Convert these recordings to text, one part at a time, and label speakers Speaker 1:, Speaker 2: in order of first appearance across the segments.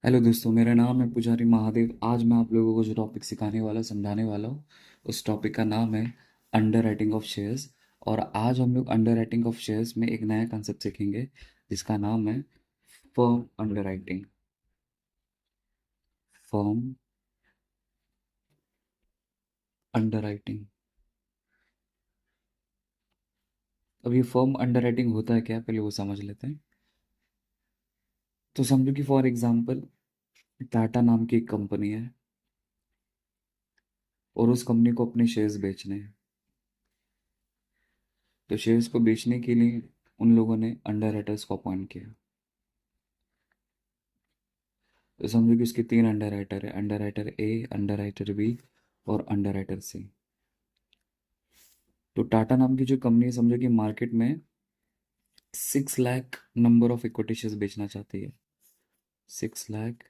Speaker 1: Hello दोस्तों, मेरा नाम है पुजारी महादेव। आज मैं आप लोगों को जो टॉपिक सिखाने वाला समझाने वाला हूँ, उस टॉपिक का नाम है अंडर राइटिंग ऑफ शेयर्स। और आज हम लोग अंडर राइटिंग ऑफ शेयर्स में एक नया कंसेप्ट सीखेंगे जिसका नाम है firm under writing. Firm under writing. अब ये फर्म अंडर राइटिंग होता है क्या, पहले वो समझ लेते हैं। तो समझो कि फॉर एग्जांपल टाटा नाम की एक कंपनी है और उस कंपनी को अपने शेयर्स बेचने हैं। तो शेयर्स को बेचने के लिए उन लोगों ने अंडर राइटर्स को अपॉइंट किया। तो समझो कि उसके तीन अंडर राइटर है, अंडर राइटर ए, अंडर राइटर बी और अंडर राइटर सी। तो टाटा नाम की जो कंपनी है, समझो कि मार्केट में 6 lakh number of equity shares बेचना चाहती है। 6 lakh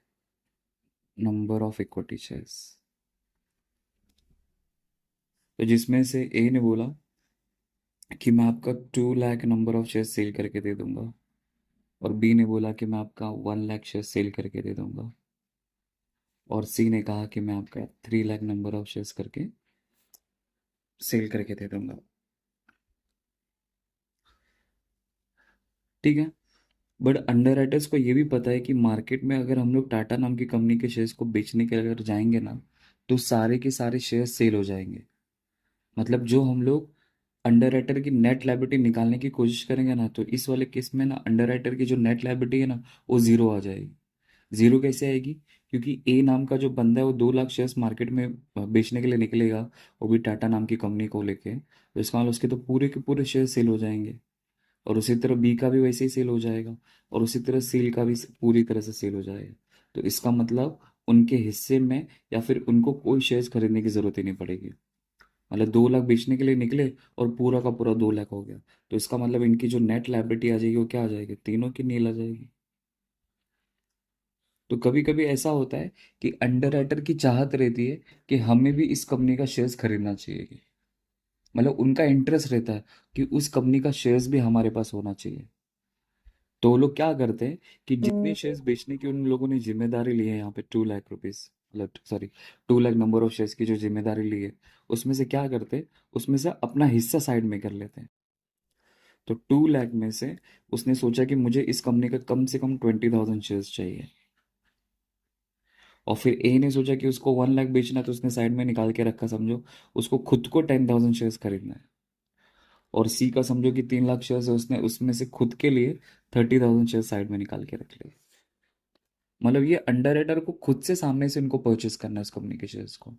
Speaker 1: number of equity shares. तो जिसमें से ए ने बोला कि मैं आपका 2 lakh number of shares sell करके दे दूंगा, और बी ने बोला कि मैं आपका 1 लाख शेयर्स सेल करके दे दूंगा, और सी ने कहा कि मैं आपका 3 लाख नंबर ऑफ शेयर्स करके सेल करके दे दूंगा। ठीक है। बट अंडर राइटर्स को ये भी पता है कि मार्केट में अगर हम लोग टाटा नाम की कंपनी के शेयर्स को बेचने के लिए अगर जाएंगे ना, तो सारे के सारे शेयर सेल हो जाएंगे। मतलब जो हम लोग अंडर राइटर की नेट लायबिलिटी निकालने की कोशिश करेंगे ना, तो इस वाले केस में ना अंडर राइटर की जो नेट लायबिलिटी है ना, वो जीरो आ जाएगी। जीरो कैसे आएगी? क्योंकि ए नाम का जो बंदा है वो 2 लाख शेयर्स मार्केट में बेचने के लिए निकलेगा, वो भी टाटा नाम की कंपनी को लेके। तो इसका मतलब उसके तो पूरे के पूरे शेयर सेल हो जाएंगे, और उसी तरह बी का भी वैसे ही सेल हो जाएगा, और उसी तरह सील का भी पूरी तरह से सेल हो जाएगा। तो इसका मतलब उनके हिस्से में या फिर उनको कोई शेयर्स खरीदने की जरूरत ही नहीं पड़ेगी। मतलब 2 लाख बेचने के लिए निकले और पूरा का पूरा 2 लाख हो गया। तो इसका मतलब इनकी जो नेट लायबिलिटी आ जाएगी वो क्या आ जाएगी? तीनों की नील आ जाएगी। तो कभी कभी ऐसा होता है कि अंडर राइटर की चाहत रहती है कि हमें भी इस कंपनी का शेयर्स खरीदना चाहिए। मतलब उनका इंटरेस्ट रहता है कि उस कंपनी का शेयर्स भी हमारे पास होना चाहिए। तो वो लोग क्या करते हैं कि जितने शेयर्स बेचने की उन लोगों ने जिम्मेदारी ली है यहाँ पे 2 लाख रुपीज, मतलब sorry 2 lakh number of shares की जो जिम्मेदारी ली है, उसमें से क्या करते हैं, उसमें से अपना हिस्सा साइड में कर लेते हैं। तो 2 लाख में से उसने सोचा कि मुझे इस कंपनी का कम से कम 20,000 शेयर्स चाहिए। और फिर ए ने सोचा कि उसको 1 लाख बेचना है, तो उसने साइड में निकाल के रखा, समझो उसको खुद को 10,000 शेयर्स खरीदना है। और सी का समझो कि 3 लाख शेयर्स है, उसने उसमें से खुद के लिए 30,000 शेयर्स साइड में निकाल के रख लिए। मतलब ये अंडर राइटर को खुद से सामने से इनको परचेस करना है उस कंपनी के शेयर्स को।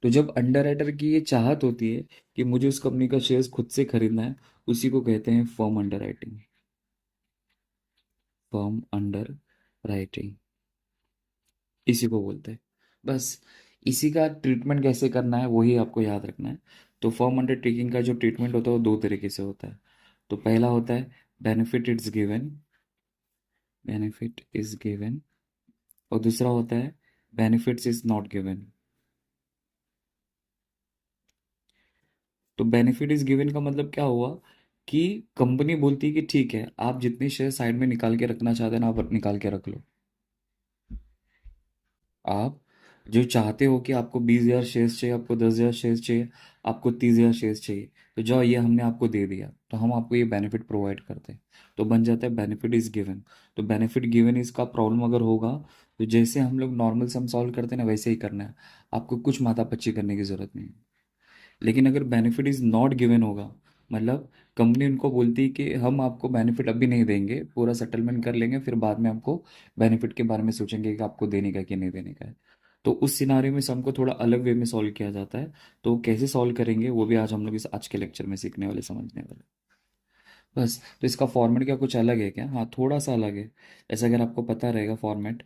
Speaker 1: तो जब अंडर राइटर की ये चाहत होती है कि मुझे उस कंपनी का शेयर्स खुद से खरीदना है, उसी को कहते हैं firm under writing. Firm under writing इसी को बोलते हैं। बस इसी का ट्रीटमेंट कैसे करना है वही आपको याद रखना है। तो फर्म अंडर टेकिंग का जो ट्रीटमेंट होता है वो दो तरीके से होता है। तो पहला होता है benefit it's given. Benefit is given. और दूसरा होता है बेनिफिट्स इज नॉट गिवन। तो बेनिफिट इज गिवन का मतलब क्या हुआ कि कंपनी बोलती है कि ठीक है, आप जितने शेयर साइड में निकाल के रखना चाहते हैं ना, आप निकाल के रख लो। आप जो चाहते हो कि आपको 20,000 शेयर्स चाहिए, आपको 10,000 शेयर्स चाहिए, आपको 30,000 शेयर्स चाहिए, तो जाओ ये हमने आपको दे दिया, तो हम आपको ये बेनिफिट प्रोवाइड करते हैं। तो बन जाता है बेनिफिट इज गिवन। तो बेनिफिट गिवन इसका प्रॉब्लम अगर होगा, तो जैसे हम लोग नॉर्मल सम सॉल्व करते हैं ना, वैसे ही करना है। आपको कुछ माथापच्ची करने की जरूरत नहीं है। लेकिन अगर बेनिफिट इज नॉट गिवन होगा, मतलब कंपनी उनको बोलती है कि हम आपको बेनिफिट अभी नहीं देंगे, पूरा सेटलमेंट कर लेंगे, फिर बाद में आपको बेनिफिट के बारे में सोचेंगे कि आपको देने का कि नहीं देने का है। तो उस सिनारियो में हमको थोड़ा अलग वे में सॉल्व किया जाता है। तो कैसे सॉल्व करेंगे वो भी आज हम लोग इस आज के लेक्चर में सीखने वाले, समझने वाले। बस तो इसका फॉर्मेट क्या कुछ अलग है क्या? हाँ, थोड़ा सा अलग है। ऐसा अगर आपको पता रहेगा फॉर्मेट,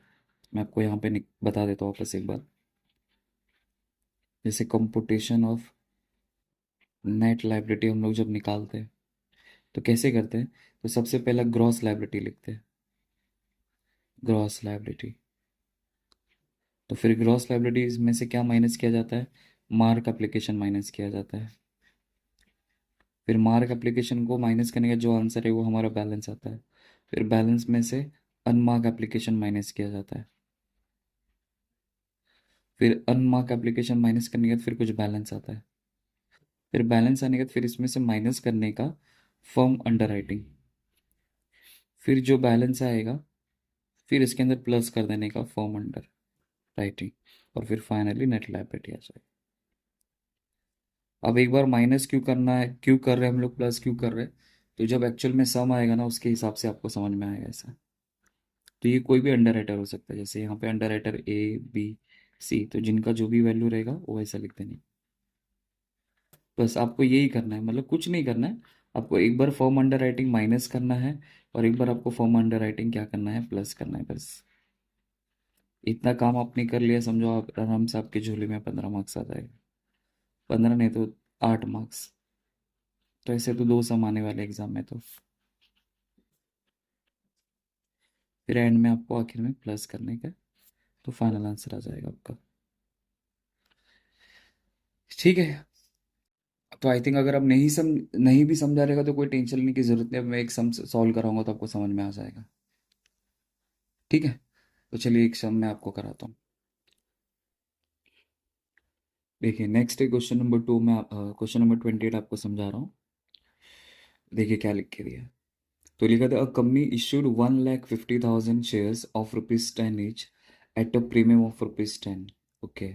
Speaker 1: मैं आपको यहाँ पे बता देता हूँ वापस एक बार। जैसे कंपुटेशन ऑफ नेट लाइबिलिटी हम लोग जब निकालते हैं, तो कैसे करते हैं? तो सबसे पहला ग्रॉस लायबिलिटी लिखते हैं। Gross liability. तो फिर ग्रॉस लायबिलिटीज में से क्या माइनस किया जाता है? मार्क एप्लीकेशन माइनस किया जाता है। फिर मार्क एप्लीकेशन को माइनस करने का जो आंसर है वो हमारा बैलेंस आता है। फिर बैलेंस में से अनमार्क एप्लीकेशन माइनस किया जाता है। फिर अनमार्क एप्लीकेशन माइनस करने के बाद फिर कुछ बैलेंस आता है। फिर बैलेंस आने के बाद फिर इसमें से माइनस करने का फर्म अंडर राइटिंग। फिर जो बैलेंस आएगा फिर इसके अंदर प्लस कर देने का फर्म अंडर राइटिंग। और फिर फाइनली नेट लायबिलिटी आ जाएगी। अब एक बार माइनस क्यों करना है, क्यों कर रहे हैं हम लोग, प्लस क्यों कर रहे हैं, तो जब एक्चुअल में सम आएगा ना उसके हिसाब से आपको समझ में आएगा ऐसा। तो ये कोई भी अंडर राइटर हो सकता है, जैसे यहाँ पे under writer A B C, तो जिनका जो भी वैल्यू रहेगा वो ऐसा लिख देनी। बस आपको यही करना है, मतलब कुछ नहीं करना है। आपको एक बार फॉर्म अंडर राइटिंग माइनस करना है और एक बार आपको फॉर्म अंडर राइटिंग क्या करना है, प्लस करना है। बस इतना काम आपने कर लिया, समझो आप आराम से आपके झोले में 15 मार्क्स आ जाएगा। 15 नहीं तो 8 मार्क्स। तो ऐसे तो 2 सम आने वाले एग्जाम में, तो फिर एंड में आपको आखिर में प्लस करने का, तो फाइनल आंसर आ जाएगा आपका। ठीक है। तो आई थिंक अगर आप नहीं भी समझा रहेगा तो कोई टेंशन लेने की जरूरत नहीं, अब मैं एक सम सॉल्व कराऊंगा तो आपको समझ में आ जाएगा। ठीक है। तो चलिए एक सम मैं आपको कराता हूँ। देखिए नेक्स्ट है क्वेश्चन नंबर 2 में, क्वेश्चन नंबर 28 आपको समझा रहा हूँ। देखिए क्या लिख के दिया है। तो लिखा था, a company issued 1,50,000 shares of ₹10 each at a premium of ₹10। Okay.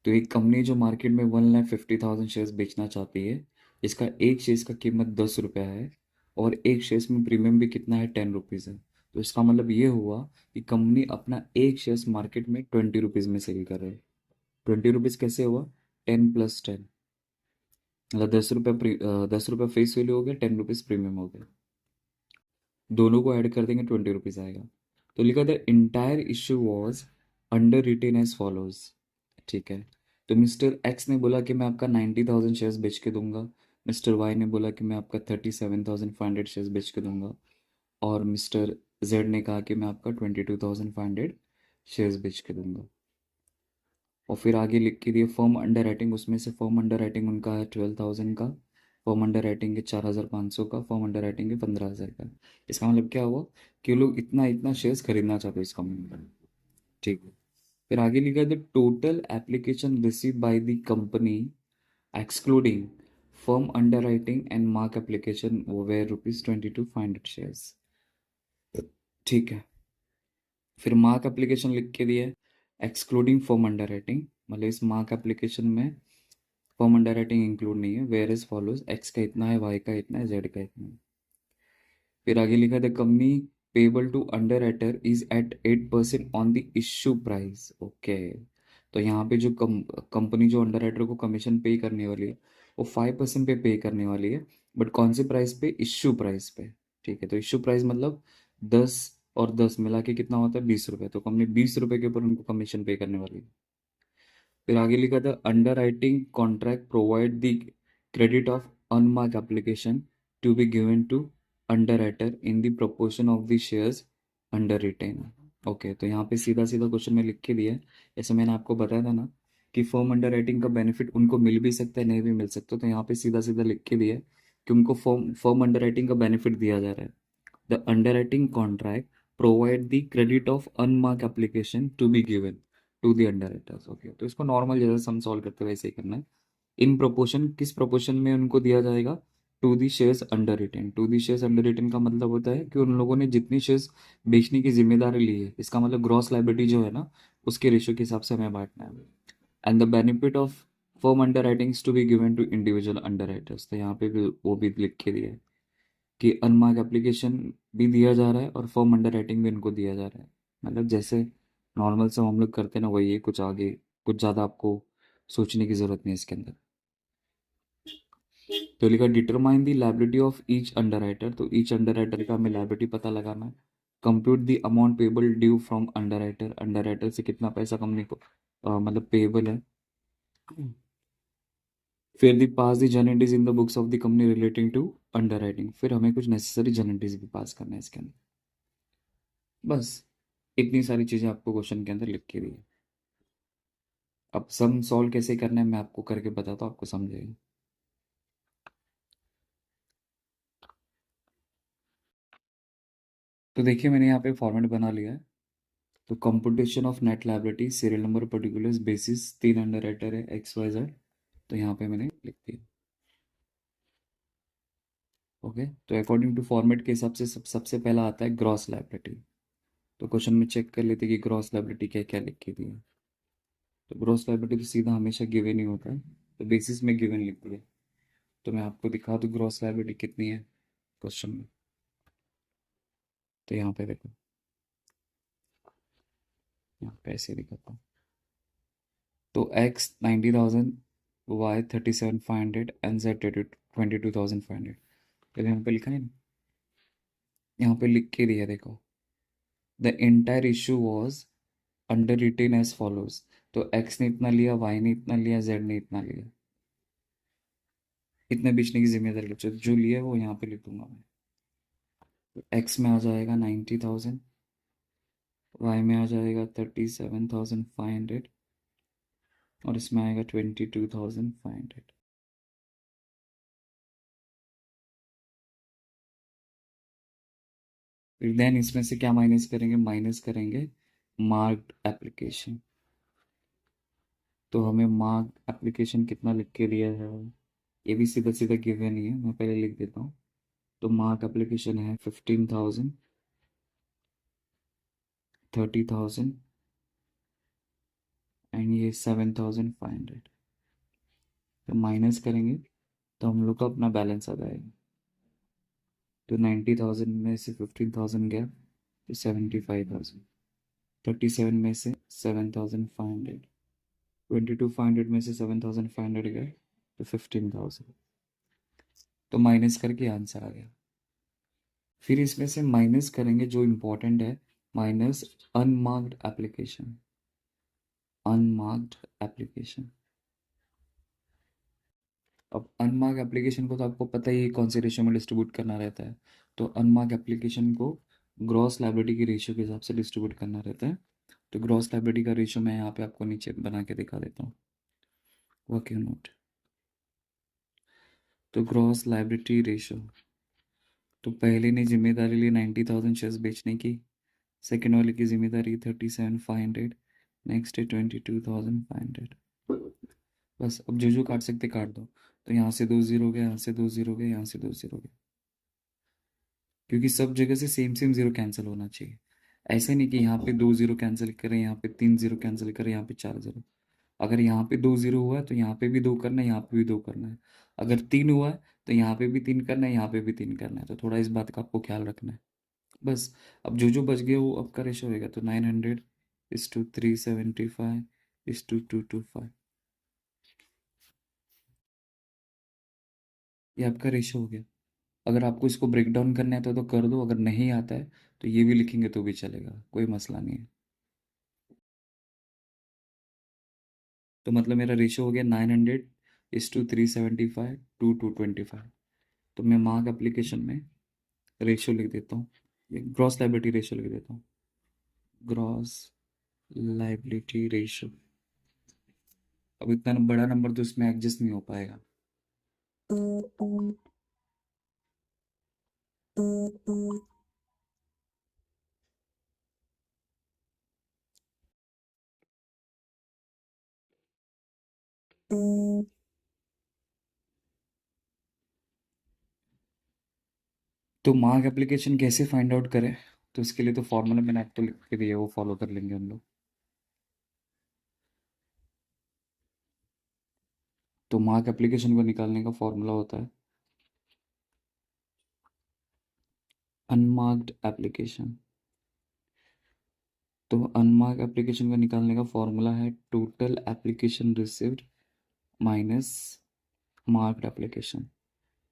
Speaker 1: तो एक कंपनी जो मार्केट में 1,50,000 शेयर्स बेचना चाहती है, इसका एक शेयर्स का कीमत ₹10 है और एक शेयर्स में प्रीमियम भी कितना है, ₹10 है। तो इसका मतलब ये हुआ कि कंपनी अपना एक शेयर्स मार्केट में ₹20 में सेल कर रहे हैं। ₹20 कैसे हुआ, 10 + 10, मतलब ₹10 फेस वैल्यू हो गया, ₹10 प्रीमियम हो गया। दोनों को ऐड कर देंगे, ₹20 आएगा। तो लिखा था, entire issue was underwritten as follows. ठीक है। तो मिस्टर एक्स ने बोला कि मैं आपका 90,000 शेयर्स बेच के दूंगा। मिस्टर वाई ने बोला कि मैं आपका 37,500 शेयर्स बेच के दूंगा। और मिस्टर जेड ने कहा कि मैं आपका 22,500 शेयर्स बेच के दूंगा। और फिर आगे लिख के दिए फर्म अंडर राइटिंग, उसमें से फर्म अंडर राइटिंग उनका है 12,000 का, फर्म अंडर राइटिंग है 4,500 का, फर्म अंडर राइटिंग है 15,000 का। इसका मतलब क्या हुआ कि वो लोग इतना इतना शेयर्स खरीदना चाहते हैं इस कंपनी का। ठीक है। फिर आगे लिखा है, the total application receive by the company excluding firm underwriting and mark application where ₹22,500 shares. ठीक है। फिर मार्क एप्लीकेशन लिख के दिया, एक्सक्लूडिंग फर्म अंडर राइटिंग, मतलब इस मार्क एप्लीकेशन में फर्म अंडर राइटिंग इंक्लूड नहीं है। वेयर इज फॉलोज, एक्स का इतना है, वाई का इतना है, जेड का इतना है। फिर आगे लिखा था, company payable to underwriter is at 8% on the issue price. Okay. तो यहाँ पे जो कंपनी जो अंडर राइटर को कमीशन पे करने वाली है वो 5% पे करने वाली है। बट कौन से प्राइस पे, इश्यू प्राइस पे। ठीक है। तो इश्यू प्राइस मतलब 10 और 10 मिला के कितना होता है, ₹20। तो कंपनी ₹20 के ऊपर उनको कमीशन पे करने वाली है। फिर आगे लिखा था, underwriting contract provide the credit of unmark application to be given to underwriter in the proportion of the shares underwritten. Okay. तो यहाँ पे सीधा सीधा क्वेश्चन में लिख के दिया है, जैसे मैंने आपको बताया था ना कि फर्म अंडर राइटिंग का बेनिफिट उनको मिल भी सकता है, नहीं भी मिल सकता। तो यहाँ पे सीधा सीधा लिख के दिया है कि उनको फर्म फर्म अंडर राइटिंग का बेनिफिट दिया जा रहा है। The underwriting contract provide the credit of unmarked application to be given to the underwriters। Okay. तो इसको नॉर्मल जैसे सम सॉल्व करते हुए वैसे ही करना है। इन प्रोपोर्शन, किस प्रोपोर्शन में उनको दिया जाएगा, to the shares underwritten. To the shares underwritten का मतलब होता है कि उन लोगों ने जितनी शेयर्स बेचने की जिम्मेदारी ली है, इसका मतलब ग्रॉस लाइबिलिटी जो है ना, उसके रेशियो के हिसाब से हमें बांटना है। And the benefit of firm underwritings to be given to individual underwriters. तो यहाँ पे भी वो भी लिख के दिया है कि अनमार्क एप्लीकेशन भी दिया जा रहा है और फॉर्म अंडर राइटिंग भी उनको दिया जा रहा है। मतलब जैसे नॉर्मल से हम लोग करते हैं ना, वही है, कुछ आगे कुछ ज़्यादा आपको सोचने की ज़रूरत नहीं है इसके अंदर। तो लिखा, determine the liability of each underwriter. तो ईच अंडर राइटर का हमें लायबिलिटी पता लगाना है। Compute the amount payable due from underwriter. Underwriter से कितना पैसा कंपनी को मतलब पेबल है। फिर the pass the journal entries in the books of the company relating to underwriting. फिर हमें कुछ नेसेसरी जर्नलिटीज भी पास करना है इसके अंदर। बस इतनी सारी चीज़ें आपको क्वेश्चन के अंदर लिख के दी है। अब सम सॉल्व कैसे करना है मैं आपको करके बताता हूँ, आपको समझेगा। तो देखिए मैंने यहाँ पे फॉर्मेट बना लिया है। तो computation of net liability, serial number, particulars, basis, 3 under writer है, एक्स वाई जेड। तो यहाँ पे मैंने लिख दिया। ओके, तो अकॉर्डिंग टू फॉर्मेट के हिसाब से सबसे पहला आता है ग्रॉस लायबिलिटी। तो क्वेश्चन में चेक कर लेते कि ग्रॉस लायबिलिटी क्या क्या लिख के दी है। तो ग्रॉस लायबिलिटी तो सीधा हमेशा गिवन ही होता है, तो बेसिस में गिवन लिख दिया। तो मैं आपको दिखा दूँ ग्रॉस लायबिलिटी कितनी है क्वेश्चन में। तो यहाँ पे देखो, यहाँ पे ऐसे दिखाता हूँ। तो एक्स 90,000, वाई 37,500 एंड जेड 22,500। तो यहाँ पे लिखा है ना, यहाँ पे लिख के दिया देखो, the entire issue was underwritten as follows. तो एक्स ने इतना लिया, वाई ने इतना लिया, जेड ने इतना लिया। इतने बेचने की जिम्मेदारी लो, जो लिया है वो यहाँ पे लिख दूंगा मैं। तो एक्स में आ जाएगा 90,000, वाई में आ जाएगा 37,500 और इसमें आएगा 22,500। फिर देन इसमें से क्या माइनस करेंगे, माइनस करेंगे मार्क्ड एप्लीकेशन। तो हमें मार्क्ड एप्लीकेशन कितना लिख के दिया है, ये भी सीधा सीधा गिवन ही है, मैं पहले लिख देता हूँ। तो मार्क एप्लीकेशन है 15,000, 30,000 एंड ये 7,500। तो माइनस करेंगे तो हम लोग का अपना बैलेंस आ जाएगा। तो 90,000 में से 15,000 गया तो 75,000, 37 में से 7,500, 22,500 में से 7,500 गया तो 15,000। तो माइनस करके आंसर आ गया। फिर इसमें से माइनस करेंगे जो इम्पोर्टेंट है, minus unmarked application. Unmarked application, अब अनमार्क एप्लीकेशन को तो आपको पता ही है कौन से रेशियो में डिस्ट्रीब्यूट करना रहता है। तो अनमार्क एप्लीकेशन को ग्रॉस लायबिलिटी की रेशियो के हिसाब से डिस्ट्रीब्यूट करना रहता है। तो ग्रॉस लायबिलिटी का रेशियो मैं यहाँ पे आपको नीचे बना के दिखा देता हूँ, वर्किंग नोट। तो ग्रॉस लायबिलिटी रेशियो, तो पहले ने जिम्मेदारी ली 90,000 शेयर्स बेचने की, सेकेंड वाले की जिम्मेदारी 37,500, नेक्स्ट है 22,500। बस अब जो जो काट सकते काट दो। तो यहाँ से 2 जीरो गए, यहाँ से 2 जीरो गए, यहाँ से 2 जीरो गए, क्योंकि सब जगह से सेम सेम जीरो कैंसिल होना चाहिए। ऐसे नहीं कि यहाँ पे 2 जीरो कैंसिल करें, यहाँ पे 3 जीरो कैंसिल करें, यहाँ पे 4 जीरो। अगर यहाँ पे 2 जीरो हुआ है तो यहाँ पे भी 2 करना है, यहाँ पे भी 2 करना है। अगर 3 हुआ है तो यहाँ पे भी 3 करना है, यहाँ पे भी 3 करना है। तो थोड़ा इस बात का आपको ख्याल रखना है बस। अब जो जो बच गया वो आपका रेशो होएगा। तो 900:375:225, ये आपका रेशो हो गया। अगर आपको इसको ब्रेक डाउन करना है तो कर दो, अगर नहीं आता है तो ये भी लिखेंगे तो भी चलेगा, कोई मसला नहीं है। तो मतलब मेरा रेशो हो गया 900:375:225। तो मैं मार्क एप्लीकेशन में रेशो लिख देता हूँ, ये ग्रॉस लाइबिलिटी रेशो लिख देता हूँ, ग्रॉस लाइबिलिटी रेशो। अब इतना बड़ा नंबर तो इसमें एडजस्ट नहीं हो पाएगा। तो मार्क एप्लीकेशन कैसे फाइंड आउट करें, तो इसके लिए तो फॉर्मूला मैंने आपको लिख के दिया, वो फॉलो कर लेंगे हम लोग। तो मार्क एप्लीकेशन को निकालने का फॉर्मूला होता है अनमार्क्ड एप्लीकेशन। तो अनमार्क एप्लीकेशन का निकालने का फॉर्मूला है total application received minus marked application.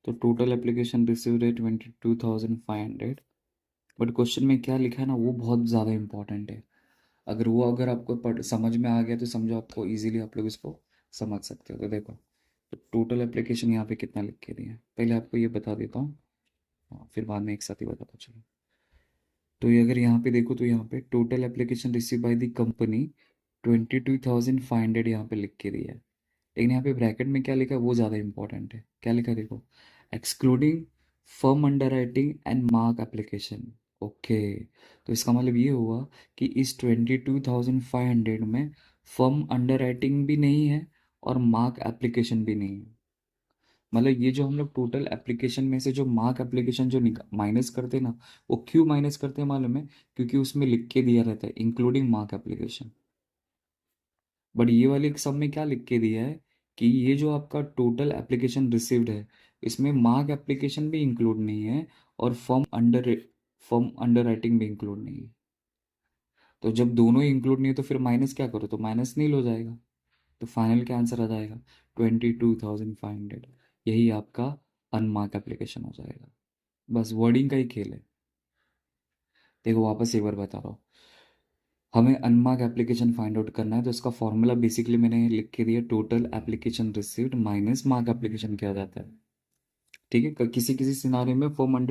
Speaker 1: तो टोटल एप्लीकेशन रिसीव्ड है 22,500, बट क्वेश्चन में क्या लिखा है ना वो बहुत ज़्यादा इंपॉर्टेंट है। अगर आपको समझ में आ गया तो समझो, आपको इजीली आप लोग इसको समझ सकते हो। तो देखो, तो टोटल एप्लीकेशन यहाँ पे कितना लिख के दिया है, पहले आपको ये बता देता हूँ, फिर बाद में एक साथ ही बताता चलो। तो ये अगर यहाँ पे देखो तो यहाँ पे total application receive by the company 22,500 यहाँ पे लिख के दिया है। लेकिन यहाँ पे ब्रैकेट में क्या लिखा है वो ज़्यादा इंपॉर्टेंट है। क्या लिखा है देखो, excluding firm underwriting and mark application. Okay, तो इसका मतलब ये हुआ कि इस 22,500 में फर्म अंडर राइटिंग भी नहीं है और मार्क एप्लीकेशन भी नहीं है। मतलब ये जो हम लोग टोटल एप्लीकेशन में से जो मार्क एप्लीकेशन जो माइनस करते हैं ना, वो क्यों माइनस करते हैं मालूम है? क्योंकि उसमें लिख के दिया रहता है इंक्लूडिंग मार्क एप्लीकेशन। बट ये वाले सब में क्या लिख के दिया है कि ये जो आपका टोटल एप्लीकेशन रिसीव्ड है, इसमें मार्क एप्लीकेशन भी इंक्लूड नहीं है और फॉर्म अंडर राइटिंग भी इंक्लूड नहीं है। तो जब दोनों ही इंक्लूड नहीं है तो फिर माइनस क्या करो, तो माइनस नील हो जाएगा। तो फाइनल क्या आंसर आ जाएगा? 22,500। यही आपका अनमार्क एप्लीकेशन हो जाएगा। बस वर्डिंग का ही खेल है। देखो वापस एक बार बता रहा हूँ, हमें अनमार्क एप्लीकेशन फाइंड आउट करना है, तो इसका फॉर्मूला बेसिकली मैंने लिख के दिया, total application received minus mark application किया जाता है। ठीक है, किसी किसी सिनारे में फॉर्म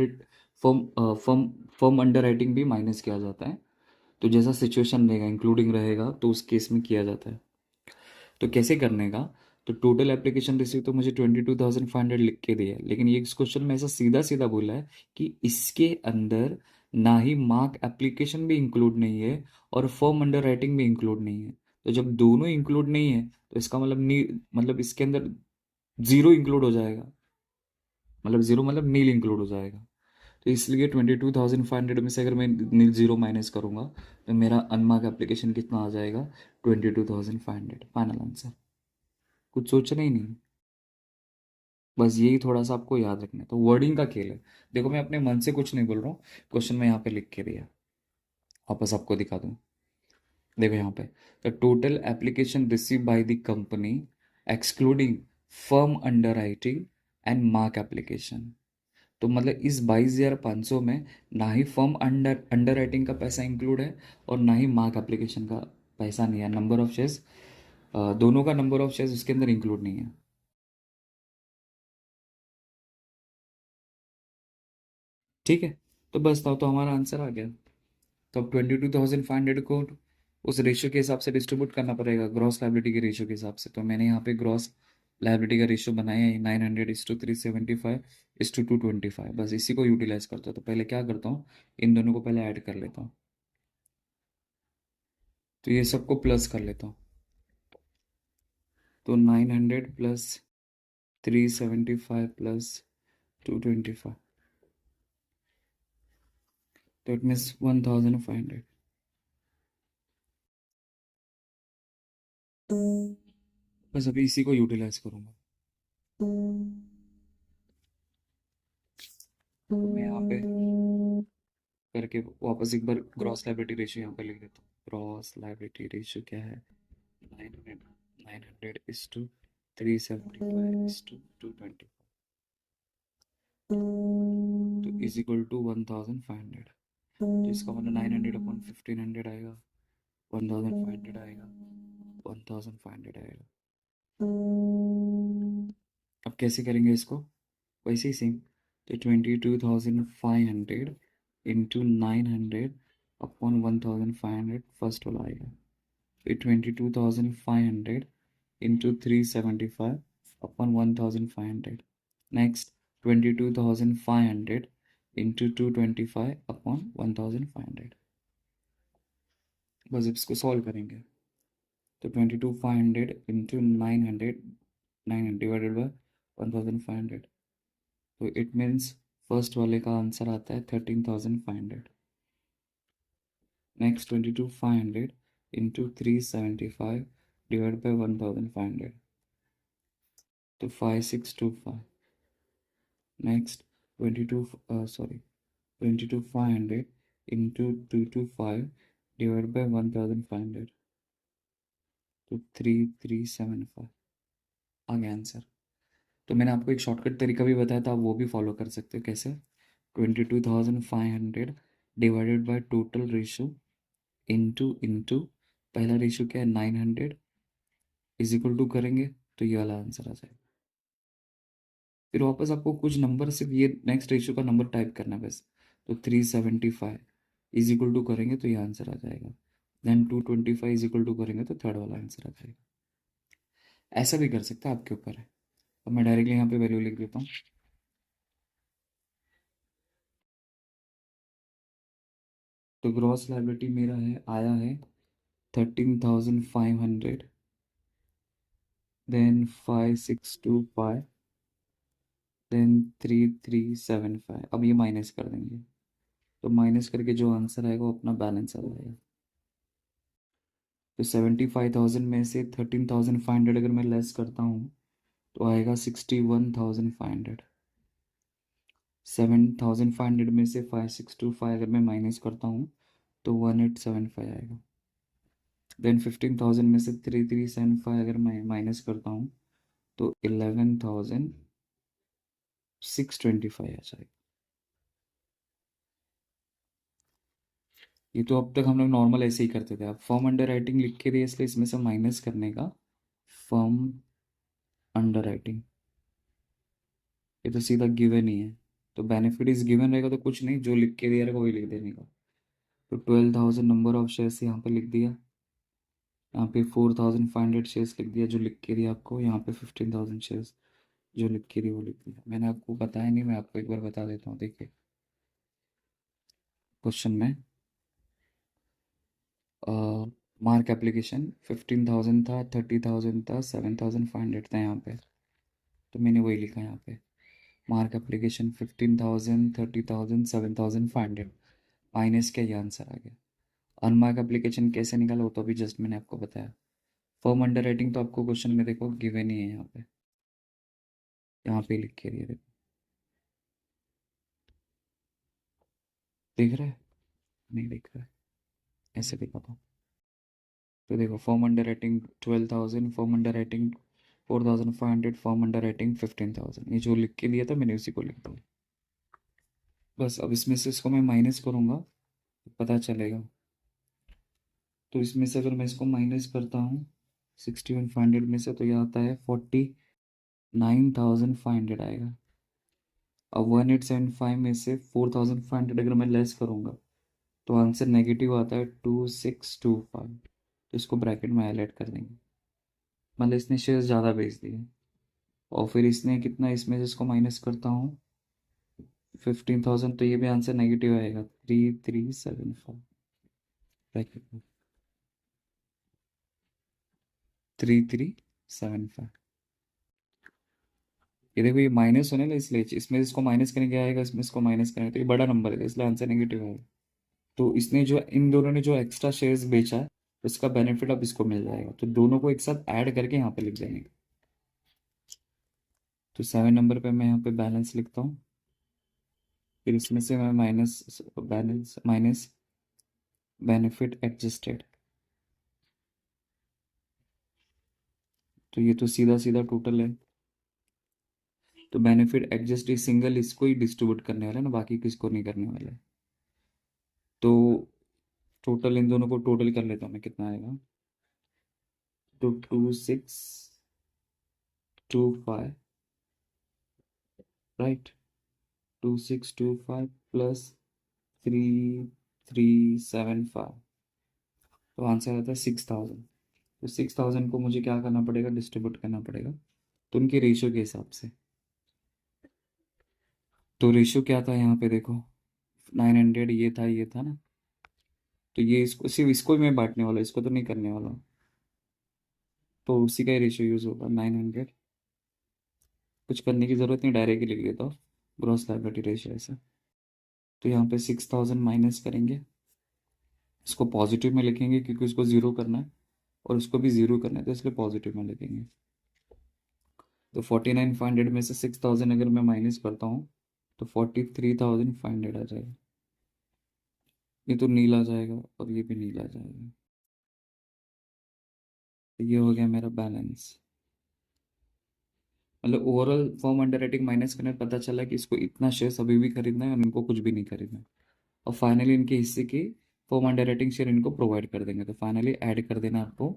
Speaker 1: फॉर्म अंडर राइटिंग भी माइनस किया जाता है। तो जैसा सिचुएशन रहेगा इंक्लूडिंग रहेगा तो उस केस में किया जाता है। तो कैसे करने का? तो टोटल एप्लीकेशन रिसीव तो मुझे 22,500 लिख के दिया है, लेकिन ये इस क्वेश्चन में ऐसा सीधा सीधा बोला है कि इसके अंदर ना ही मार्क एप्लीकेशन भी इंक्लूड नहीं है और फॉर्म अंडर राइटिंग भी इंक्लूड नहीं है। तो जब दोनों इंक्लूड नहीं है तो इसका मतलब मतलब इसके अंदर जीरो इंक्लूड हो जाएगा। मतलब जीरो मतलब नील इंक्लूड हो जाएगा। तो इसलिए 22,500 में से अगर मैं नील जीरो माइनस करूंगा तो मेरा अनमार्क एप्लीकेशन कितना आ जाएगा? 22,500। Final answer. कुछ सोचना ही नहीं, बस यही थोड़ा सा आपको याद रखना है। तो वर्डिंग का खेल है। देखो मैं अपने मन से कुछ नहीं बोल रहा हूँ, क्वेश्चन में यहाँ पे लिख के दिया, वापस आपको दिखा दूँ। देखो यहाँ पे, the total application receive by the company excluding firm underwriting and mark application. तो मतलब इस 22,500 में ना ही फर्म अंडर अंडर राइटिंग का पैसा इंक्लूड है और ना ही मार्क एप्लीकेशन का पैसा नहीं है। नंबर ऑफ शेयर्स, दोनों का नंबर ऑफ शेयर्स उसके अंदर इंक्लूड नहीं है। ठीक है, तो बस तो हमारा आंसर आ गया। तो अब 22,500 को उस रेशियो के हिसाब से डिस्ट्रीब्यूट करना पड़ेगा, ग्रॉस लाइबिलिटी के रेशियो के हिसाब से। तो मैंने यहाँ पे ग्रॉस लाइबिलिटी का रेशियो बनाया है 900:375:225। बस इसी को यूटिलाइज करता हूँ। तो पहले क्या करता हूँ, इन दोनों को पहले ऐड कर लेता हूँ। तो ये सबको प्लस कर लेता हूँ। तो 900 प्लस 375 प्लस 225, तो इट मीन्स 1,500। बस अभी इसी को यूटिलाइज करूँगा। तो मैं यहाँ पे करके वापस एक बार ग्रॉस लाइबिलिटी रेशियो यहाँ पे लिख देता हूँ। ग्रॉस लाइबिलिटी रेशियो क्या है? 900 तो इज इक्वल टू 1,500। तो इसका मतलब 900 अपॉन 1,500 आएगा, 1,500 आएगा, 1,500 आएगा। अब कैसे करेंगे इसको? वैसे ही सेम। तो 22,500 इंटू 900 अपॉन 1,500 फर्स्ट वाला आएगा। फिर 22,500 into 375 upon 1,500। Next 22,500 into 225 upon 1,500। बस इसको सॉल्व करेंगे। तो 22,500 इंटू 900, 900 डिवाइडेड बाय 1,500। तो इट मीन्स फर्स्ट वाले का आंसर आता है 13,500। नेक्स्ट 22,500 इंटू 375 डिवाइड बाय 1,500, तो 5,625। नेक्स्ट 22,500 इंटू 225 डिवाइड बाय 1,500, तो 3,375 आ गया आंसर। तो मैंने आपको एक शॉर्टकट तरीका भी बताया था, आप वो भी फॉलो कर सकते हो। कैसे? 22,500 divided by total ratio into पहला रेशियो क्या है 900 इज इक्वल टू करेंगे तो ये वाला आंसर आ जाएगा। फिर वापस आपको कुछ नंबर, सिर्फ ये नेक्स्ट रेशियो का नंबर टाइप करना है बस। तो 375 इज इक्वल टू करेंगे तो ये आंसर आ जाएगा। देन 225 इज इक्वल टू करेंगे तो थर्ड वाला आंसर आ जाएगा। ऐसा भी कर सकते हैं, आपके ऊपर है। अब मैं डायरेक्टली यहाँ पे वैल्यू लिख देता हूँ। तो ग्रॉस लायबिलिटी मेरा है आया है 13,500, देन 5,625, देन 3,375। अब ये माइनस कर देंगे, तो माइनस करके जो आंसर आएगा वो अपना बैलेंस आ जाएगा। तो 75,000 में से 13,500 अगर मैं लेस करता हूँ तो आएगा 61,500। 7,500 में से 5,625 अगर मैं माइनस करता हूँ तो 1,875 आएगा। देन 15,000 में से 3,375 अगर मैं माइनस करता हूँ तो 11,625 आ जाएगा। ये तो अब तक हम लोग नॉर्मल ऐसे ही करते थे। अब फर्म अंडर राइटिंग लिख के दिए इसलिए इसमें से माइनस करने का फर्म अंडर राइटिंग, ये तो सीधा गिवन ही है। तो बेनिफिट इज गिवन रहेगा तो कुछ नहीं, जो लिख के दिया रहेगा वही लिख देने का। तो 12,000 नंबर ऑफ शेयर्स यहाँ पे लिख दिया, यहाँ पे 4,500 शेयर्स लिख दिया जो लिख के दिया आपको, यहाँ पे 15,000 शेयर्स जो लिख के दिया वो लिख दिया। मैंने आपको बताया नहीं, मैं आपको एक बार बता देता हूँ। देखिए क्वेश्चन में मार्क एप्लीकेशन 15,000 था, 30,000 था, 7,500 था यहाँ पे, तो मैंने वही लिखा यहाँ पे। मार्क एप्लीकेशन 15,000, 30,000, 7,500 माइनस का ये आंसर आ गया। अनमार्क एप्लीकेशन कैसे निकाला वो तो अभी जस्ट मैंने आपको बताया। फर्म अंडर राइटिंग तो आपको क्वेश्चन में देखो गिवन ही है, यहाँ पे लिख के दिए, देखो दिख रहा है, नहीं दिख रहा है, ऐसे दिखा था। तो देखो firm under writing 12,000, firm under writing 4,500, firm under writing 15,000, ये जो लिख के दिया था मैंने उसी को लिख दिया। बस अब इसमें से इसको मैं माइनस करूँगा तो पता चलेगा। तो इसमें से अगर मैं इसको माइनस करता हूँ 61,500 में से तो ये आता है 49,500 आएगा। अब 1875 में से 4,500 अगर मैं लेस करूँगा तो आंसर नेगेटिव आता है 2,625। तो इसको ब्रैकेट में हाईलाइट कर देंगे, मतलब इसने शेयर ज़्यादा बेच दिए। और फिर इसने कितना, इसमें से इसको माइनस करता हूँ 15,000, तो ये भी आंसर नेगेटिव आएगा 3,375 ब्रैकेट में, 3,375। ये देखो ये माइनस होने लगा इसलिए इसमें इसको माइनस करने क्या आएगा, इसमें इसको माइनस करेंगे तो ये बड़ा नंबर है इसलिए आंसर नेगेटिव आएगा। तो इसने जो इन दोनों ने जो एक्स्ट्रा शेयर्स बेचा है उसका बेनिफिट अब इसको मिल जाएगा, तो दोनों को एक साथ ऐड करके यहाँ पे लिख देंगे। तो 7 नंबर पे मैं यहाँ पे बैलेंस लिखता हूँ, फिर इसमें से मैं minus balance minus benefit adjusted, तो ये तो सीधा सीधा टोटल है। तो बेनिफिट एडजस्ट सिंगल इसको ही डिस्ट्रीब्यूट करने वाला है ना, बाकी किसको नहीं करने वाला है। तो टोटल इन दोनों को टोटल कर लेता हूँ मैं, कितना आएगा, तो 2,625, राइट, 2,625 प्लस 3,375, तो आंसर आता है 6,000। तो 6,000 को मुझे क्या करना पड़ेगा, डिस्ट्रीब्यूट करना पड़ेगा, तो उनके रेशियो के हिसाब से। तो रेशियो क्या था यहाँ पे देखो, 900 ये था ना, तो ये इसको सिर्फ इसको ही मैं बांटने वाला, इसको तो नहीं करने वाला, तो उसी का ही रेशियो यूज होगा 900। कुछ करने की जरूरत नहीं, डायरेक्ट ही लिख देता हूँ ग्रॉस लायबिलिटी रेशियो ऐसा। तो यहाँ पे 6,000 माइनस करेंगे, इसको पॉजिटिव में लिखेंगे क्योंकि उसको ज़ीरो करना है और उसको भी ज़ीरो करना है, तो इसलिए पॉजिटिव में लिखेंगे। तो 49,500 में से 6,000 अगर मैं माइनस करता हूँ तो 43,500 आ जाएगा। ये तो नील आ जाएगा और ये भी नील आ जाएगा, तो ये हो गया मेरा बैलेंस। मतलब overall form under writing minus करने पर पता चला कि इसको इतना शेयर अभी भी खरीदना है और इनको कुछ भी नहीं खरीदना है। और फाइनली इनके हिस्से की फॉर्म अंडर राइटिंग शेयर इनको प्रोवाइड कर देंगे, तो फाइनली ऐड कर देना आपको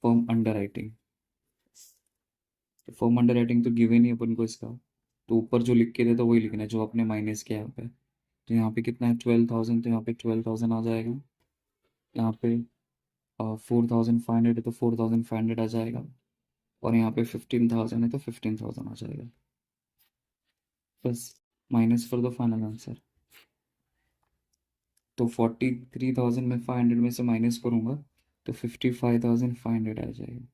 Speaker 1: फॉर्म अंडर राइटिंग। तो फॉर्म अंडर राइटिंग तो गिवन ही है अपन को इसका, तो ऊपर जो लिख के देता वही लिखना है जो आपने माइनस किया यहाँ पे। तो यहाँ पे कितना है 12,000, तो यहाँ पे 12,000 आ जाएगा। यहाँ पे 4,500 है तो 4,500 आ जाएगा, और यहाँ पे 15,000 है तो 15,000 आ जाएगा। बस माइनस कर दो फाइनल आंसर। तो 43,000 में 500 में से माइनस करूँगा तो 55,500 आ जाएगा।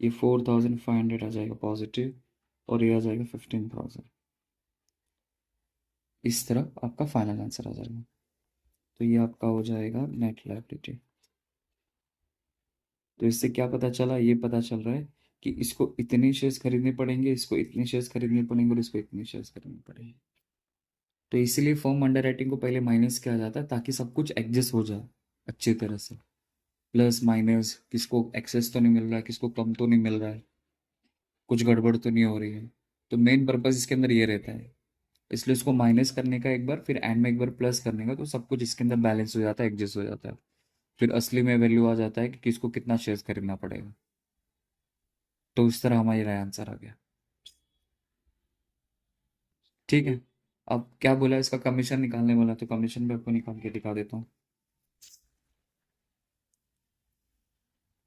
Speaker 1: ये 4,500 आ जाएगा पॉजिटिव, और ये आ जाएगा 15,000। इस तरह आपका फाइनल आंसर आ जाएगा। तो ये आपका हो जाएगा नेट लायबिलिटी। तो इससे क्या पता चला? ये पता चल रहा है कि इसको इतने शेयर्स खरीदने पड़ेंगे, इसको इतने शेयर्स खरीदने पड़ेंगे, और इसको इतने शेयर्स खरीदने पड़ेंगे। तो इसीलिए फर्म अंडर राइटिंग को पहले माइनस किया जाता है, ताकि सब कुछ एडजस्ट हो जाए अच्छी तरह से। प्लस माइनस, किसको एक्सेस तो नहीं मिल रहा है, किसको कम तो नहीं मिल रहा है, कुछ गड़बड़ तो नहीं हो रही है। तो मेन पर्पस इसके अंदर ये रहता है। इसलिए इसको माइनस करने का एक बार, फिर एंड में एक बार प्लस करने का, तो सब कुछ इसके अंदर बैलेंस हो जाता है, एडजस्ट हो जाता है। फिर असली में वैल्यू आ जाता है कि किसको कितना शेयर्स खरीदना पड़ेगा। तो इस तरह हमारा आंसर आ गया। ठीक है। अब क्या बोला, इसका कमीशन निकालने वाला, तो कमीशन भी आपको निकाल के दिखा देता हूँ।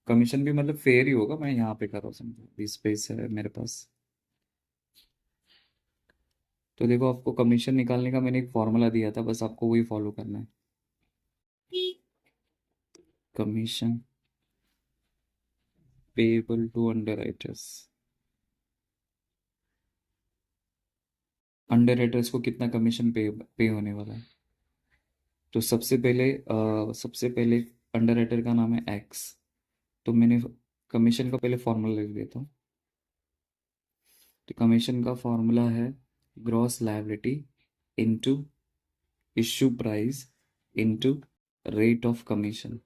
Speaker 1: कमीशन भी मतलब फेयर ही होगा, मैं यहाँ पे कर रहा हूँ, समझो 20 पेज है मेरे पास। तो देखो, आपको कमीशन निकालने का मैंने एक फॉर्मूला दिया था, बस आपको वही फॉलो करना है। Commission payable to underwriters. Underwriters को कितना कमीशन पे होने वाला है? तो सबसे पहले अंडरराइटर का नाम है एक्स। तो मैंने कमीशन का पहले फॉर्मूला लिख देता हूँ। तो कमीशन का फॉर्मूला है gross liability into issue price into rate of commission.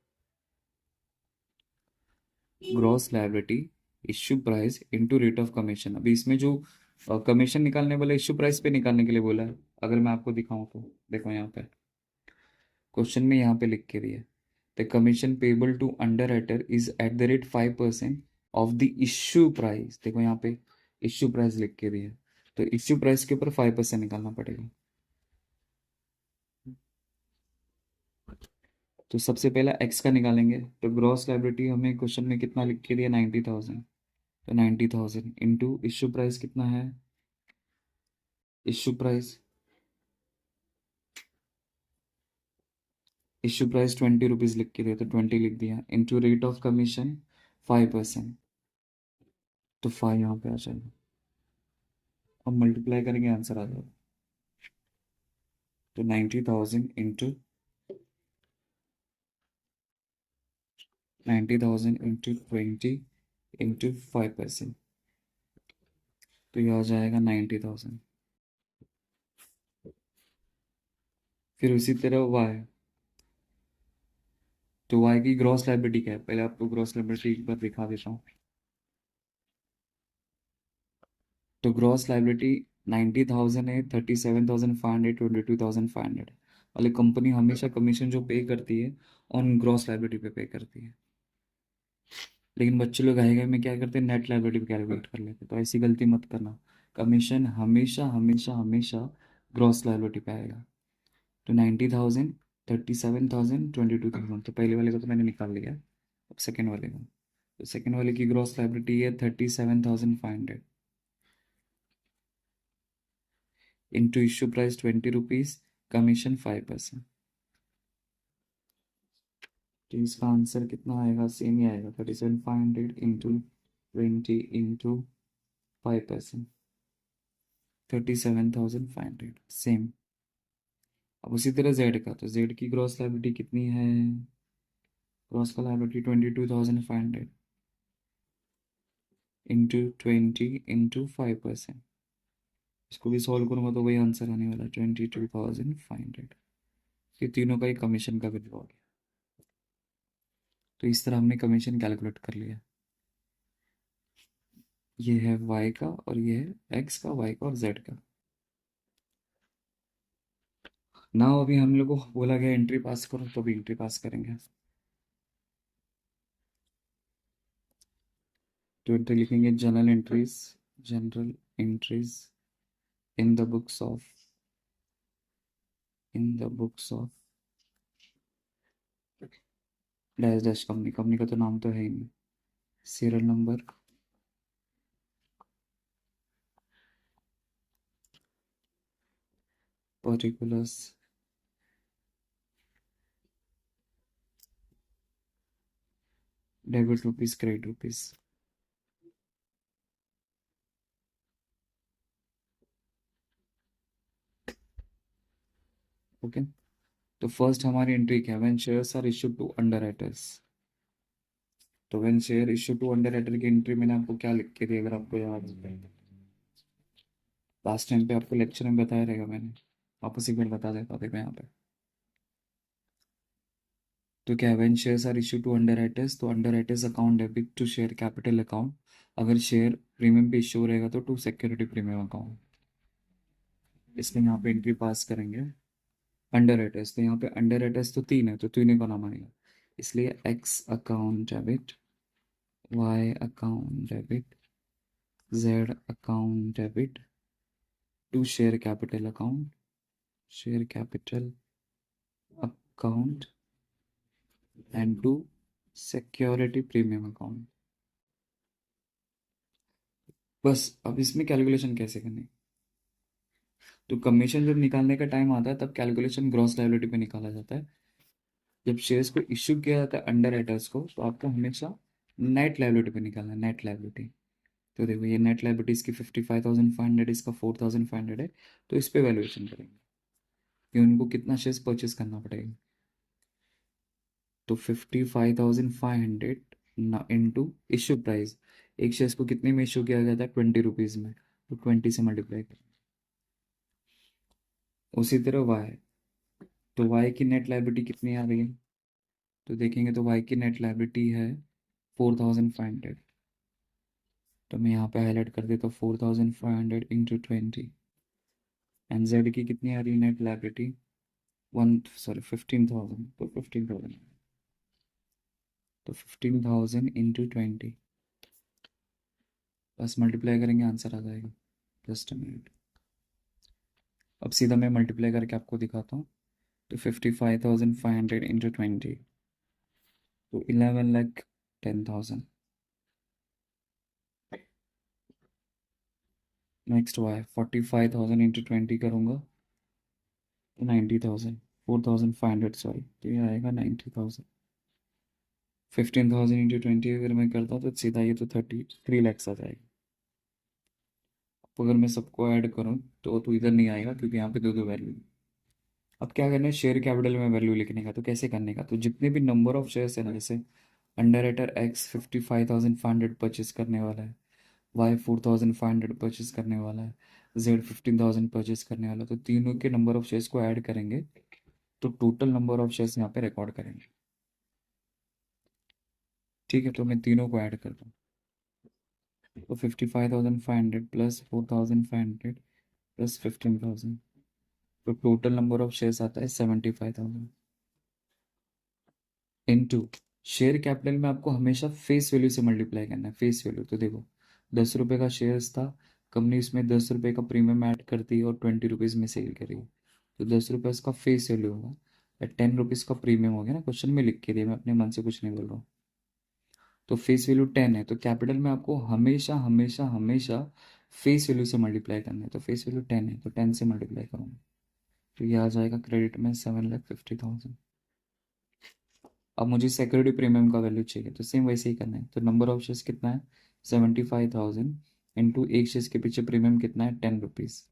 Speaker 1: Gross liability, issue price into rate of commission. अभी इसमें जो कमीशन निकालने वाला, इश्यू प्राइस पे निकालने के लिए बोला है। अगर मैं आपको दिखाऊं तो देखो, यहाँ पे क्वेश्चन में यहाँ पे लिख के दिया, the commission payable to underwriter is at the rate 5% of the issue price. देखो यहाँ पे इश्यू प्राइस लिख के दिया, तो इश्यू प्राइस के ऊपर 5% निकालना पड़ेगा। तो सबसे पहला एक्स का निकालेंगे, तो ग्रॉस लायबिलिटी हमें क्वेश्चन में कितना लिख के दिया, 90,000। तो 90,000 इंटू इश्यू प्राइस कितना है, issue price, issue price 20 rupees लिख के दिया, तो 20 लिख दिया, इंटू रेट ऑफ कमीशन 5%। तो 5 यहाँ पे आ जाएगा। अब मल्टीप्लाई करेंगे, आंसर आ जाएगा। तो 90,000 इंटू 90,000 इंटू 20 इंटू 5%। तो ये आ जाएगा 90,000। फिर उसी तरह वाई। तो वाई की ग्रॉस लायबिलिटी क्या है, पहले आपको ग्रॉस लायबिलिटी एक बार दिखा देता हूँ। तो ग्रॉस लायबिलिटी 90,000 है, 37,500, 22,500 वाली कंपनी हमेशा कमीशन जो पे करती है ऑन ग्रॉस लायबिलिटी पे करती है। लेकिन बच्चे लोग आएगा में क्या करते हैं, नेट लायबिलिटी कैलकुलेट कर लेते हैं। तो ऐसी गलती मत करना। कमीशन हमेशा हमेशा हमेशा ग्रॉस लायबिलिटी पे आएगा। तो 90,000, 37,000, 22,000, तो पहले वाले को तो मैंने निकाल लिया। अब सेकेंड वाले को, तो सेकेंड वाले की ग्रॉस लायबिलिटी है 37,500 into issue price 20 rupees, commission 5%। तो इसका आंसर कितना आएगा, सेम ही आएगा, 37,500 इंटू 20 इंटू 5%, 37,500 सेम। अब उसी तरह जेड का, तो जेड की ग्रॉस लायबिलिटी कितनी है, ग्रॉस का लायबिलिटी 22,500 इंटू 20 इंटू 5%। इसको भी सॉल्व करूंगा तो वही आंसर आने वाला है, 22,500। ये तीनों का ही कमीशन का वैल्यू आ गया। तो इस तरह हमने कमीशन कैलकुलेट कर लिया। ये है वाई का, और ये है एक्स का, वाई का और जेड का। ना अभी हम लोग को बोला गया एंट्री पास करो, तो भी एंट्री पास करेंगे। तो एंट्री लिखेंगे, general entries in the books of dash dash company. Company का तो नाम तो है ही नहीं। Serial number, particulars, debit rupees credit rupees. Okay, तो फर्स्ट हमारी एंट्री क्या है, when shares are issued to underwriters. तो when share issue to underwriter की एंट्री मैंने आपको क्या लिख के दी, अगर आपको याद है, लास्ट टाइम पे आपको लेक्चर में बताया रहेगा मैंने, वापस एक बार बता देता हूँ, देखो यहाँ पे। तो क्या है, when shares are issue to underwriters, तो underwriters account debit to share capital account. अगर शेयर प्रीमियम पे इशू रहेगा तो टू सिक्योरिटी प्रीमियम अकाउंट। इसलिए यहाँ पे एंट्री पास करेंगे अंडरराइटर्स। तो यहाँ पे अंडरराइटर्स तो तीन है, तो तीनों का नाम आएगा। इसलिए X account debit, Y account debit, Z account debit to share capital account, share capital account and to security premium account. बस अब इसमें कैलकुलेशन कैसे करनी, तो कमीशन जब निकालने का टाइम आता है तब कैलकुलेशन ग्रॉस लायबिलिटी पे निकाला जाता है। जब शेयर्स को इश्यू किया जाता है अंडर राइटर्स को, तो आपको हमेशा नेट लायबिलिटी पे निकालना है, नेट लायबिलिटी। तो देखो ये नेट लायबिलिटी इसकी 55,500, इसका 4,500 है। तो इस पे वैल्यूएशन करेंगे कि उनको कितना शेयर्स परचेस करना पड़ेगा। तो 55,500 ना इंटू इश्यू प्राइस, एक शेयर्स को कितने में इश्यू किया गया था, 20 रुपीज़ में, तो 20 से मल्टीप्लाई करें। उसी तरह वाई, तो वाई की नेट लायबिलिटी कितनी आ रही है, तो देखेंगे तो वाई की नेट लायबिलिटी है 4,500। तो मैं यहाँ पे हाईलाइट कर देता हूँ 4,500 इंटू 20। एंड जेड की कितनी आ रही है नेट लायबिलिटी, 15,000, तो 15,000, तो 15,000 इंटू 20, बस मल्टीप्लाई करेंगे आंसर आ जाएगा। जस्ट अ मिनट, अब सीधा मैं मल्टीप्लाई करके आपको दिखाता हूँ। तो 55,500 इंटू 20, तो 11,10,000। नेक्स्ट वाई 45,000 इंटू 20 करूँगा तो 90,000, 4,500 सॉरी, तो ये आएगा 90,000। 15,000 इंटू 20 अगर मैं करता हूँ तो सीधा ये तो 33 लैक्स आ जाएगा। अब अगर मैं सबको ऐड करूँ तो इधर नहीं आएगा क्योंकि यहाँ पे दो दो वैल्यू। अब क्या करना है, शेयर कैपिटल में वैल्यू लिखने का, तो कैसे करने का, तो जितने भी नंबर ऑफ शेयर्स है ना, जैसे अंडर राइटर एक्स 55,500 परचेस करने वाला है, वाई 4,500 परचेस करने वाला है, जेड 15,000 परचेस करने वाला है, तो तीनों के नंबर ऑफ शेयर्स को ऐड करेंगे तो टोटल नंबर ऑफ शेयर्स यहाँ पे रिकॉर्ड करेंगे। ठीक है, तो मैं तीनों को ऐड करता हूँ। तो 55,500 प्लस 4,500 प्लस 15,000, तो टोटल नंबर ऑफ शेयर्स आता है 75,000 इनटू शेयर कैपिटल में आपको हमेशा फेस वैल्यू से मल्टीप्लाई करना है। फेस वैल्यू तो देखो 10 रुपये का शेयर्स था, कंपनी इसमें 10 रुपये का प्रीमियम ऐड करती है और 20 रुपीज़ में सेल करी, तो 10 रुपये उसका फेस वैल्यू होगा, या 10 रुपीज़ का प्रीमियम हो गया ना, क्वेश्चन में लिख के दिया, मैं अपने मन से कुछ नहीं बोल रहा हूँ। तो फेस वैल्यू 10 है, तो कैपिटल में आपको हमेशा हमेशा हमेशा फेस वैल्यू से मल्टीप्लाई करना है। तो फेस वैल्यू 10 है तो 10 से मल्टीप्लाई करूँगा, तो ये आ जाएगा क्रेडिट में 7,50,000। अब मुझे सिक्योरिटी प्रीमियम का वैल्यू चाहिए, तो सेम वैसे ही करना है। तो नंबर ऑफ शेयर्स कितना है, 75,000 इंटू एक शेयर्स के पीछे प्रीमियम कितना है, 10 रुपीज़,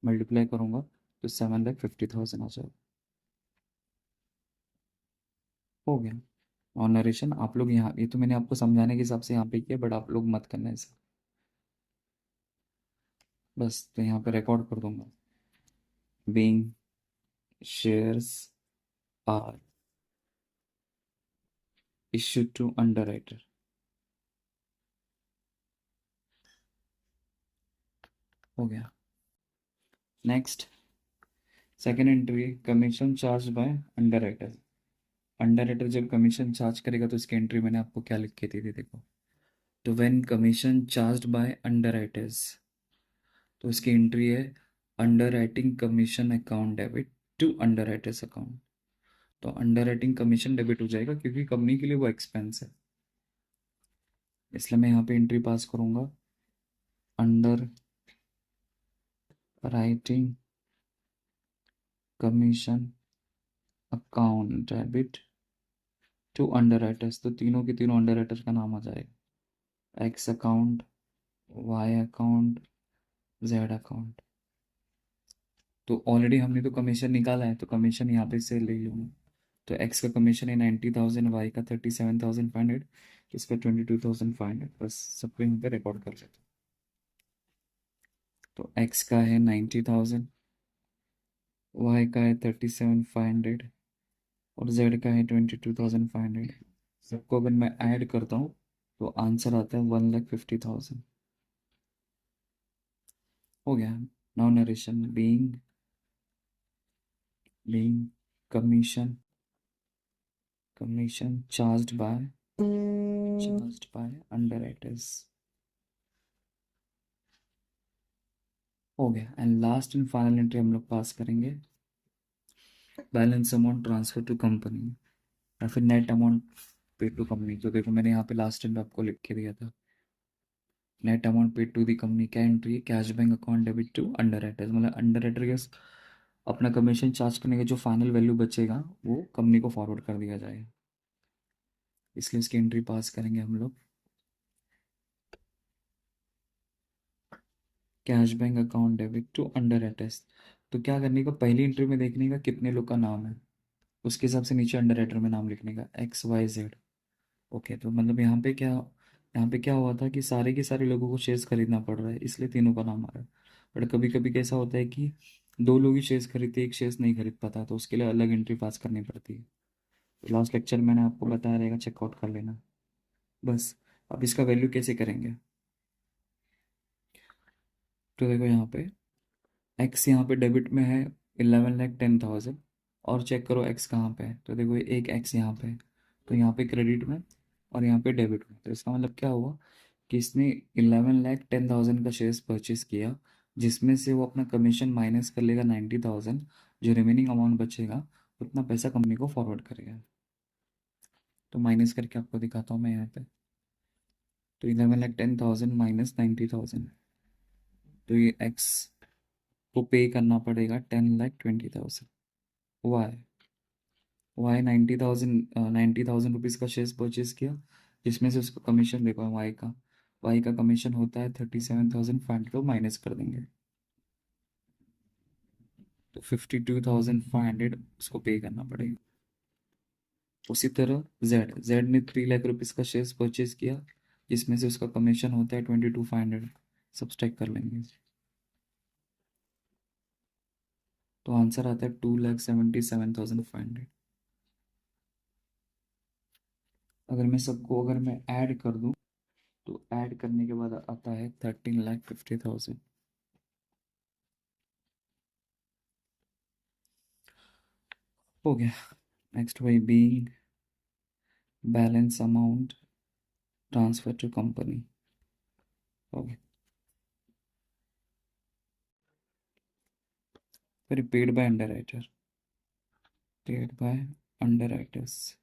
Speaker 1: मल्टीप्लाई करूँगा तो 7,50,000 आ जाएगा। हो गया। और नरेशन आप लोग यहाँ, ये तो मैंने आपको समझाने के हिसाब से यहाँ पे किया, बट आप लोग मत करना ऐसा, बस तो यहाँ पे रिकॉर्ड कर दूंगा, being shares are issued to underwriter। हो गया। Next second entry, commission charge by underwriter. Underwriter जब कमीशन चार्ज करेगा तो इसकी एंट्री मैंने आपको क्या लिख के दी थी, देखो। तो when commission charged by underwriters, तो इसकी एंट्री है underwriting commission account debit to underwriters account. तो अंडरराइटिंग कमीशन डेबिट हो जाएगा क्योंकि कंपनी के लिए वो एक्सपेंस है, इसलिए मैं यहाँ पे एंट्री पास करूंगा underwriting commission account debit to underwriters, तो तीनों के तीनों अंडर राइटर्स का नाम आ जाएगा, X account, Y account, Z account. तो ऑलरेडी हमने तो कमीशन निकाला है, तो कमीशन यहाँ पे से ले लूँगा। तो एक्स का कमीशन है 90,000, वाई का 37,500, इसका 22,500, बस सबको यहाँ पे रिकॉर्ड कर लेते हैं। तो एक्स का है 90,000, वाई का है 37,500 और जेड का है 22,500। सबको अगर मैं ऐड करता हूँ तो आंसर आता है 1,50,000। हो गया। Now narration, being commission, charged by underwriters. हो गया। And last and final entry हम लोग पास करेंगे, balance amount transfer to company या फिर net amount paid to company. तो देखो मैंने यहाँ पे लास्ट टाइम आपको लिख के दिया था, net amount paid to the company क्या एंट्री है, cash bank account debit to underwriters, मतलब अंडर राइटर के अपना कमीशन चार्ज करने का जो फाइनल वैल्यू बचेगा वो कंपनी को फॉरवर्ड कर दिया जाएगा, इसलिए इसकी एंट्री पास करेंगे हम लोग। Cash bank account debit to underwriters, तो क्या करने का, पहली एंट्री में देखने का कितने लोग का नाम है, उसके हिसाब से नीचे अंडर राइटर में नाम लिखने का XYZ। ओके, तो मतलब यहाँ पे क्या हुआ था कि सारे के सारे लोगों को शेयर्स खरीदना पड़ रहा है, इसलिए तीनों का नाम आ रहा है। बट कभी कभी कैसा होता है कि दो लोग ही शेयर्स खरीदते, एक शेयर्स नहीं खरीद पाता, तो उसके लिए अलग एंट्री पास करनी पड़ती है। तो लास्ट लेक्चर मैंने आपको बताया रहेगा, चेकआउट कर लेना बस। अब इसका वैल्यू कैसे करेंगे, तो देखो यहाँ पे एक्स यहाँ पे डेबिट में है 11,10,000, और चेक करो एक्स कहाँ पे है, तो देखो एक एक्स यहाँ पे है, तो यहाँ पे क्रेडिट में और यहाँ पे डेबिट में। तो इसका मतलब क्या हुआ कि इसने 11,10,000 का शेयर्स परचेज किया, जिसमें से वो अपना कमीशन माइनस कर लेगा 90,000, जो रिमेनिंग अमाउंट बचेगा उतना पैसा कंपनी को फॉरवर्ड करेगा। तो माइनस करके आपको दिखाता हूँ मैं यहाँ पे, तो 11,10,000 माइनस 90,000, तो ये एक्स को पे करना पड़ेगा 10,20,000। वाई, 90,000 रुपीज़ का शेयर्स परचेज किया, जिसमें से उसका कमीशन देखो, वाई का कमीशन होता है 37,500, तो माइनस कर देंगे, तो 52,500 उसको पे करना पड़ेगा। उसी तरह जेड ने 3 लाख रुपीज़ का शेयर्स परचेज किया, जिसमें से उसका कमीशन होता है 22,500, सब्सट्रैक्ट कर लेंगे, तो आंसर आता है 2,77,500। अगर मैं ऐड कर दूं, तो ऐड करने के बाद आता है 13,50,000। हो गया। नेक्स्ट वही being balance amount transfer to company. हो गया। फिर paid by underwriter, paid by underwriters.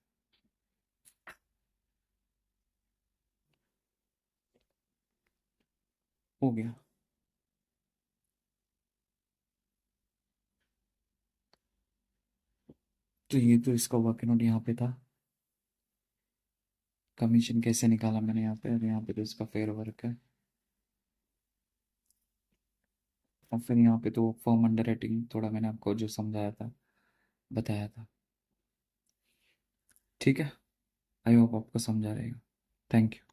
Speaker 1: हो गया। तो ये तो इसका वर्क नोट यहाँ पे था, कमीशन कैसे निकाला मैंने यहाँ पे, और यहाँ पे तो इसका फेयर वर्क है, और फिर यहाँ पे तो फर्म अंडर राइटिंग थोड़ा मैंने आपको जो समझाया था, बताया था। ठीक है, आई होप आपको समझा रहेगा। Thank you.